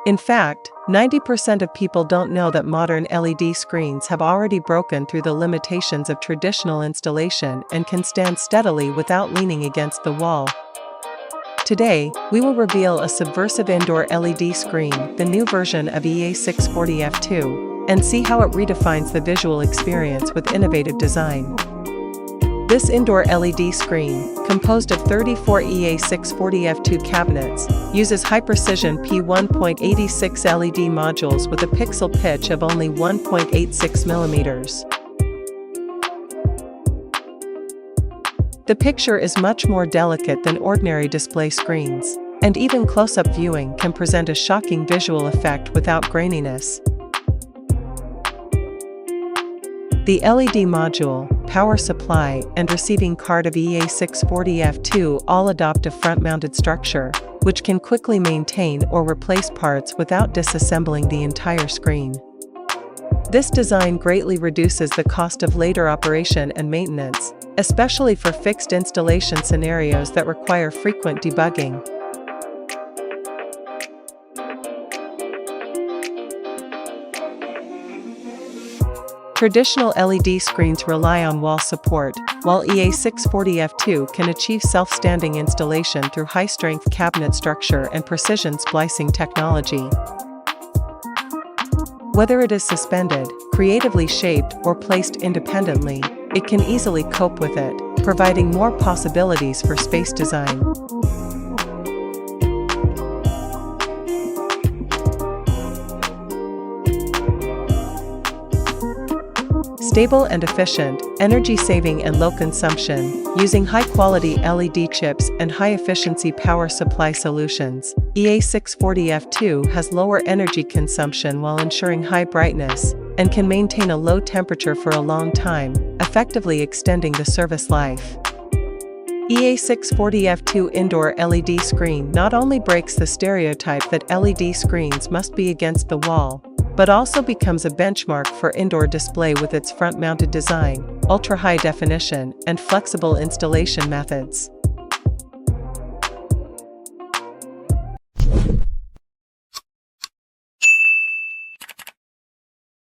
In fact, 90% of people don't know that modern LED screens have already broken through the limitations of traditional installation and can stand steadily without leaning against the wall. Today, we will reveal a subversive indoor LED screen, the new version of EA640F2, and see how it redefines the visual experience with innovative design. This indoor LED screen, composed of 34 EA640F2 cabinets, uses high-precision P1.86 LED modules with a pixel pitch of only 1.86 mm. The picture is much more delicate than ordinary display screens, and even close-up viewing can present a shocking visual effect without graininess. The LED module, power supply, and receiving card of EA640F2 all adopt a front-mounted structure, which can quickly maintain or replace parts without disassembling the entire screen. This design greatly reduces the cost of later operation and maintenance, especially for fixed installation scenarios that require frequent debugging. Traditional LED screens rely on wall support, while EA640F2 can achieve self-standing installation through high-strength cabinet structure and precision splicing technology. Whether it is suspended, creatively shaped, or placed independently, it can easily cope with it, providing more possibilities for space design. Stable and efficient, energy-saving and low consumption, using high-quality LED chips and high-efficiency power supply solutions, EA640F2 has lower energy consumption while ensuring high brightness, and can maintain a low temperature for a long time, effectively extending the service life. EA640F2 Indoor LED Screen not only breaks the stereotype that LED screens must be against the wall, but also becomes a benchmark for indoor display with its front-mounted design, ultra-high definition, and flexible installation methods.